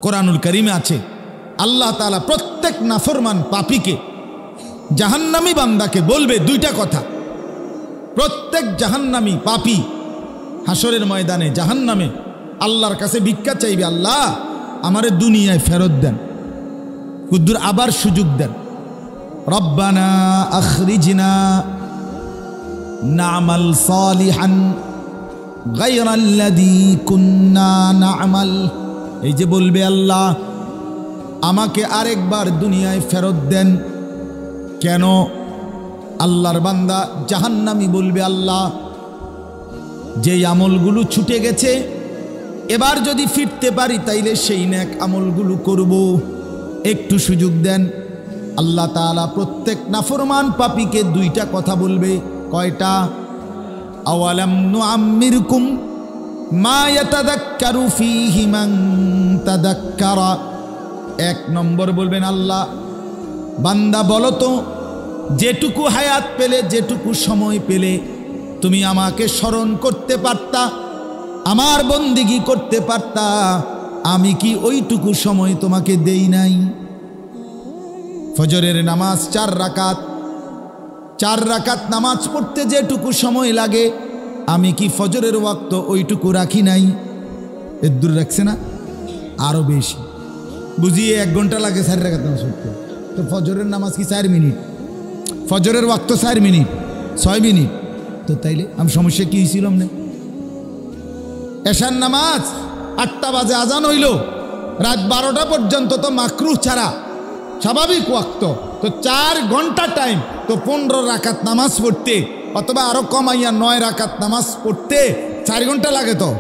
কোরআনুল কারীমে আছে আল্লাহ তাআলা প্রত্যেক নাফরমান পাপীকে জাহান্নামী বান্দাকে বলবে দুইটা কথা। প্রত্যেক জাহান্নামী পাপী হাসরের ময়দানে জাহান্নামে আল্লাহর কাছে ভিক্ষা চাইবে, আল্লাহ আমারে দুনিয়ায় ফেরত দেন, কুদ্দুর আবার সুযোগ দেন। রব্বানা আখরিজনা না'মাল সালিহান গায়রাল্লাযী কুন্না না'মাল। এই যে বলবে আল্লাহ আমাকে আরেকবার দুনিয়ায় ফেরত দেন। কেন? আল্লাহর বান্দা জাহান্নামী বলবে, আল্লাহ যেই আমলগুলো ছুটে গেছে এবার যদি ফিরতে পারি তাইলে সেই নেক আমলগুলো করব, একটু সুযোগ দেন। আল্লাহ তাআলা প্রত্যেক নাফরমান পাপীকে দুইটা কথা বলবে। কয়টা? আওয়ালাম নুআম্মিরকুম মা ইয়াতাযাক্কারু ফীহি মান তাযাক্কারা। এক নম্বর বলবেন আল্লাহ বান্দা বলো তো যেটুকু হায়াত পেলে, যেটুকু সময় পেলে তুমি আমাকে স্মরণ করতে পারতা, আমার বন্দিগি করতে পারতা, আমি কি ওইটুকু সময় তোমাকে দেই নাই? ফজরের নামাজ 4 রাকাত, 4 রাকাত নামাজ পড়তে যেটুকু সময় লাগে আমি কি ফজরের ওয়াক্ত ওইটুকু রাখি নাই? এর দূর রাখছে না, আরো বেশি। বুঝিয়ে 1 ঘন্টা লাগে 4 রাকাত নামাজ পড়তে, তো ফজরের নামাজ কি 4 মিনিট? ফজরের ওয়াক্ত 4 মিনিট, 6 মিনিট। তো তাইলে আমি সমস্যা কি ছিলাম না? এশার নামাজ 8টা বাজে আজান হইল, রাত 12টা পর্যন্ত তো মাকরুহ ছাড়া স্বাভাবিক ওয়াক্ত, তো 4 ঘন্টা টাইম, তো 15 রাকাত নামাজ পড়তে অথবা আরো কমাইয়া 9 রাকাত নামাজ পড়তে 4 ঘন্টা লাগে। তো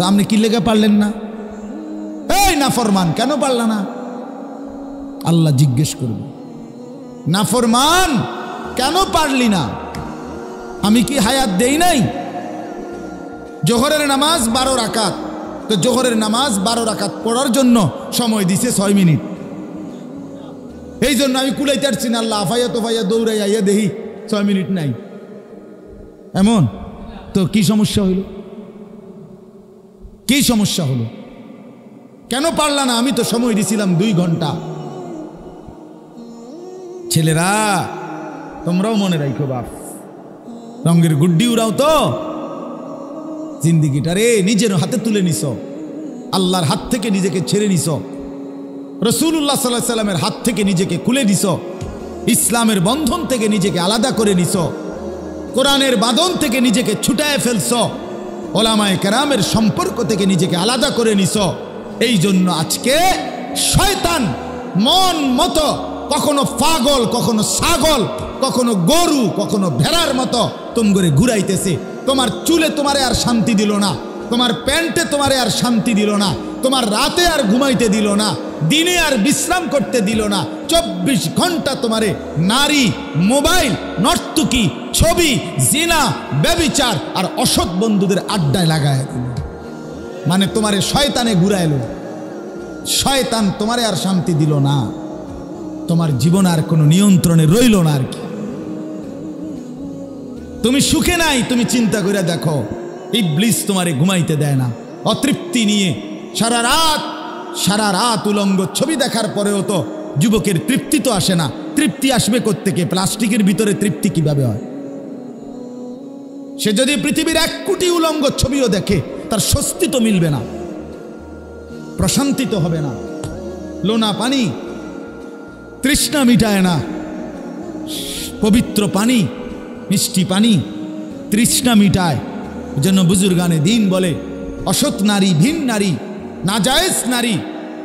আপনি কি লেগে পারলেন না? এই নাফরমান কেন পারলা না? আল্লাহ জিজ্ঞেস করবে, নাফরমান কেন পারলি না? আমি কি হায়াত দেই নাই? জোহরের নামাজ 12 রাকাত, তো জোহরের নামাজ 12 রাকাত পড়ার জন্য সময় দিছে 6 মিনিট। এই জন্য আমি কুলাইতে পারছি না, আল্লাহ আফাইয়া তোফাইয়া দৌড়াই আইয়া দেখি 6 মিনিট নাই। এমন তো কি সমস্যা হইল? কি সমস্যা হলো? কেন পারলা না? আমি তো সময় দিছিলাম 2 ঘন্টা। ছেলেরা তোমরাও মনে রাখো, বাপ রঙের গুড্ডি উড়াও তো জিন্দিগিটারে নিজের হাতে তুলে নিছ, আল্লাহর হাত থেকে নিজেকে ছেড়ে নিছ, রাসূলুল্লাহ সাল্লাল্লাহু আলাইহি সাল্লামের হাত থেকে নিজেকে খুলে নিছ, ইসলামের বন্ধন থেকে নিজেকে আলাদা করে নিছ, কোরআনের বাঁধন থেকে নিজেকে ছুটায় ফেলছ, ওলামায়ে কেরামের সম্পর্ক থেকে নিজেকে আলাদা করে নিছ। এই জন্য আজকে শয়তান মন মতো কখনো পাগল, কখনো ছাগল, কখনো গরু, কখনো ভেড়ার মতো তোমরে ঘুরাইতেছে। তোমার চুলে তোমারে আর শান্তি দিল না, তোমার প্যান্টে তোমারে আর শান্তি দিল না, তোমার রাতে আর ঘুমাইতে দিল না, দিনে আর বিশ্রাম করতে দিল না। 24 ঘন্টা তোমারে নারী, মোবাইল, নর্তকী, ছবি, জিনা, ব্যভিচার আর অসৎ বন্ধুদের আড্ডায় লাগায় দিল। মানে তোমারে শয়তানে ঘুরাইল, শয়তান তোমারে আর শান্তি দিল না, তোমার জীবন আর কোনো নিয়ন্ত্রণে রইল না। আর কি তুমি সুখে নাই? তুমি চিন্তা করে দেখো, ইবলিস তোমারে ঘুমাইতে দেয় না, অতৃপ্তি নিয়ে সারা রাত উলঙ্গ ছবি দেখার পরেও তো যুবকের তৃপ্তি তো আসে না। তৃপ্তি আসবে কোত্থেকে? প্লাস্টিকের ভিতরে তৃপ্তি কিভাবে হয়? সে যদি পৃথিবীর 1 কোটি উলঙ্গ ছবিও দেখে তার স্বস্তি তো মিলবে না, প্রশান্তি তো হবে না। লোনা পানি তৃষ্ণা মিটায় না, পবিত্র পানি, মিষ্টি পানি তৃষ্ণা মিটায়। জন্য বুজুর্গানে দিন বলে, অসৎ নারী, ভিন নারী, নাজায়েজ নারী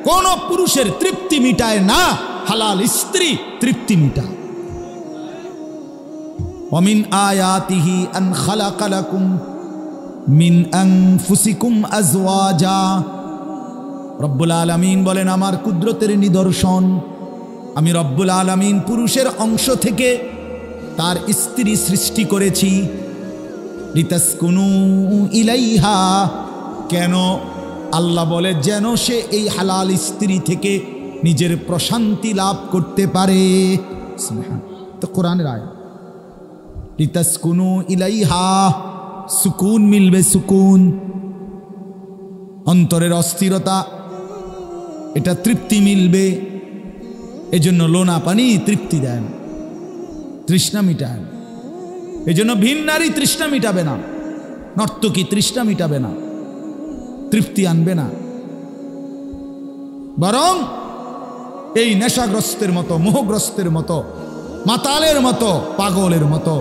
কোন পুরুষের তৃপ্তি মিটায় না, হালাল স্ত্রী তৃপ্তি মিটায়। ওয়ামিন আয়াতিহি আন খালাকা লাকুম মিন আনফুসিকুম আজওয়াজা। রব্বুল আলামিন বলেন, আমার কুদরতের নিদর্শন, আমি রব্বুল আলামিন পুরুষের অংশ থেকে তার স্ত্রী সৃষ্টি করেছি। লিতাসকুনু ইলাইহা, কেন? আল্লাহ বলে যেন সে এই হালাল স্ত্রী থেকে নিজের প্রশান্তি লাভ করতে পারে। তো কোরআনের আয়াত, লিতাসকুনু ইলাইহা, সুকুন মিলবে, সুকুন। অন্তরের অস্থিরতা এটা তৃপ্তি মিলবে, এজন্য লোনা পানি তৃপ্তি দেয় না, তৃষ্ণা মিটায় না। এজন্য ভিন নারী তৃষ্ণা মিটাবে না, নর্তকী তৃষ্ণা মিটাবে না, তৃপ্তি আনবে না। বরং এই নেশাগ্রস্তের মতো, মোহগ্রস্তের মতো, মাতালের মতো, পাগলের মতো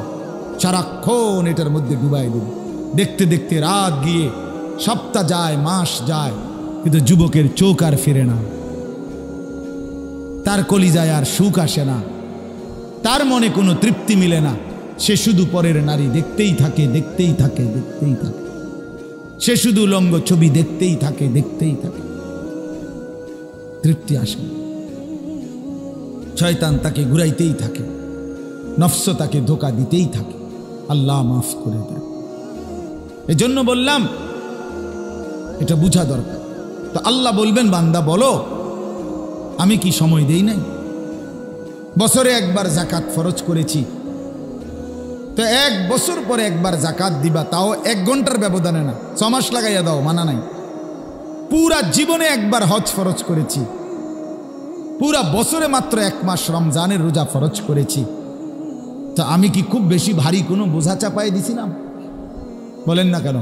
সারাক্ষণ এটার মধ্যে ডুবাই দেবে। দেখতে দেখতে রাত গিয়ে সপ্তাহ যায়, মাস যায়, কিন্তু যুবকের চোখ আর ফিরে না, তার কলিজায় আর সুখ আসে না, তার মনে কোনো তৃপ্তি মিলে না। সে শুধু পরের নারী দেখতেই থাকে, দেখতেই থাকে, দেখতেই থাকে। সে শুধু উলঙ্গ ছবি দেখতেই থাকে, দেখতেই থাকে, তৃপ্তি আসে না। শয়তান তাকে ঘুরাইতেই থাকে, নফস তাকে ধোঁকা দিতেই থাকে। আল্লাহ মাফ করে দেয়। এজন্য বললাম এটা বুঝা দরকার। তো আল্লাহ বলবেন, বান্দা বলো আমি কি সময় দেই নাই? বছরে একবার জাকাত ফরজ করেছি, তো 1 বছর পরে একবার জাকাত দিবা, তাও 1 ঘন্টার ব্যবধানে না, 6 মাস লাগাইয়া দাও, মানা নাই। পুরা জীবনে একবার হজ ফরজ করেছি, পুরা বছরে মাত্র 1 মাস রমজানের রোজা ফরজ করেছি, তো আমি কি খুব বেশি ভারী কোনো বোঝা চাপাই দিছিলাম? বলেন না কেন?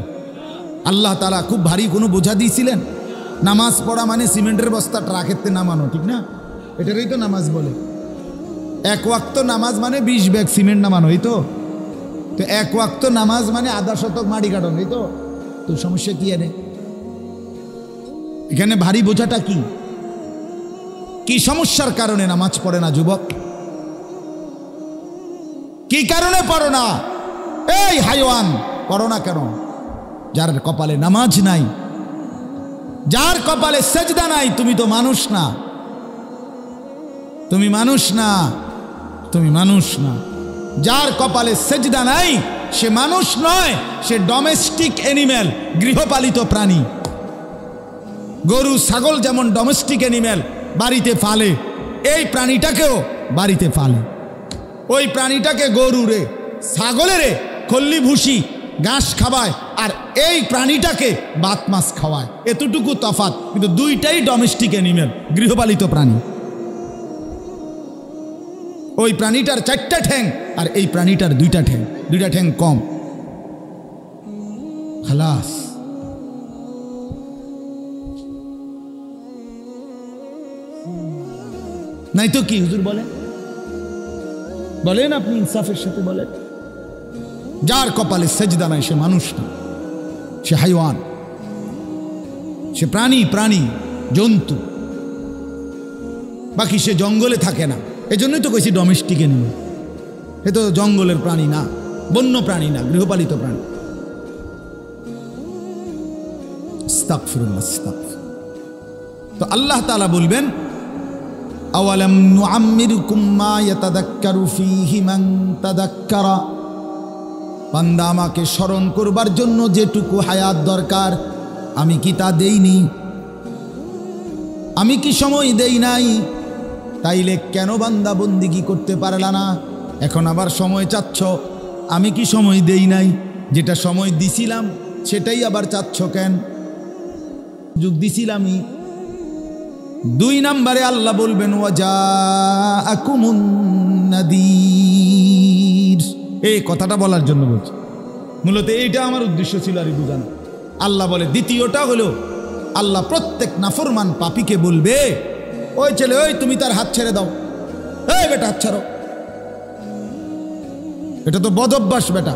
আল্লাহ তাআলা খুব ভারী কোনো বোঝা দিয়েছিলেন? নামাজ পড়া মানে সিমেন্টের বস্তা ট্রাকেতে নামানো, ঠিক না? এটারই তো নামাজ বলে। 1 ওয়াক্ত নামাজ মানে 20 ব্যাগ সিমেন্ট নামানো, এই তো। 1 ওয়াক্ত নামাজ মানে আধা শতক মাটি কাটানো, এই তো। তো সমস্যা কি এনে? এখানে ভারী বোঝাটা কি? কি সমস্যার কারণে নামাজ পড়ে না যুবক? কি কারণে পড়ো না? এই হাইওয়ান, পড়ো না কেন? যার কপালে নামাজ নাই, যার কপালে সেজদা নাই, তুমি তো মানুষ না, তুমি মানুষ না, তুমি মানুষ না। যার কপালে সেজদা নাই সে মানুষ নয়, সে ডোমেস্টিক অ্যানিম্যাল, গৃহপালিত প্রাণী। গরু ছাগল যেমন ডোমেস্টিক অ্যানিম্যাল, বাড়িতে পালে, এই প্রাণীটাকেও বাড়িতে পালে। ওই প্রাণীটাকে গরুরে, ছাগলেরে খল্লি ভুসি ঘাস খাওয়ায়, আর এই প্রাণীটাকে ভাত মাছ খাওয়ায়, এতটুকু তফাৎ, কিন্তু দুইটাই ডোমেস্টিক অ্যানিম্যাল, গৃহপালিত প্রাণী। ওই প্রাণীটার 4টা ঠ্যাং আর এই প্রাণীটার 2টা ঠ্যাং, 2টা ঠ্যাং কম। খালাস। নাই তো কি হুজুর বলেন? বলেন আপনি ইনসাফের সাথে বলেন। যার কপালে সেজদা নাই সে মানুষ না, সে হাইওয়ান, সে প্রাণী, জন্তু। বাকি সে জঙ্গলে থাকে না, এজন্যই তো কইছি ডোমেস্টিক অ্যানিম্যাল। এ তো জঙ্গলের প্রাণী না, বন্য প্রাণী না, গৃহপালিত প্রাণী। আস্তাগফিরুল্লাহ, আস্তাগফিরুল্লাহ। তো আল্লাহ তাআলা বলবেন, আওয়ালাম নুআম্মিরকুম মা ইয়াতাযাক্কারু ফীহি মান তাযাক্কারা। বান্দা, আমাকে স্মরণ করবার জন্য যেটুকু হায়াত দরকার আমি কি তা দেইনি? আমি কি সময় দেই নাই? তাইলে কেন বান্দা বন্দিগি করতে পারলা না? এখন আবার সময় চাচ্ছ। আমি কি সময় দেই নাই? যেটা সময় দিছিলাম সেটাই আবার চাচ্ছ কেন? যুগ দিছিলামই। 2 নম্বরে আল্লাহ বলবেন, ওয়াজাআকুমুন নাযীর। এই কথাটা বলার জন্য বলছি, মূলত এইটা আমার উদ্দেশ্য ছিল আর বুঝানো। আল্লাহ বলে, দ্বিতীয়টা হলো আল্লাহ প্রত্যেক নাফরমান পাপীকে বলবে, ওই ছেলে, ওই তুমি তার হাত ছেড়ে দাও, এই বেটা হাত ছাড়ো। এটা তো বদ অভ্যাস বেটা।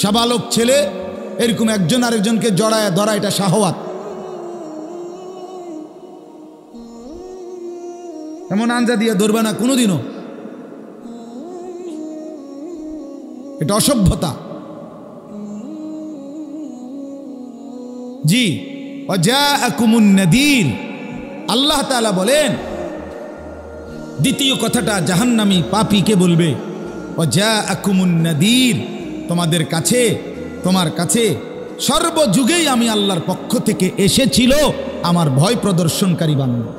সাবালক ছেলে এরকম একজন আরেকজনকে জড়ায় ধরা, এটা শাহওয়াত। এমন আঞ্জা দিয়ে ধরবে না কোনোদিনও, এটা অসভ্যতা। জি, ওয়াজাআকুমুন নাযীর। আল্লাহ তাআলা বলেন, দ্বিতীয় কথাটা জাহান্নামী পাপীকে বলবে, ওয়াজাআকুমুন নাযীর। তোমাদের কাছে, তোমার কাছে সর্বযুগেই আমি আল্লাহর পক্ষ থেকে এসেছিল আমার ভয় প্রদর্শনকারী বান্দা।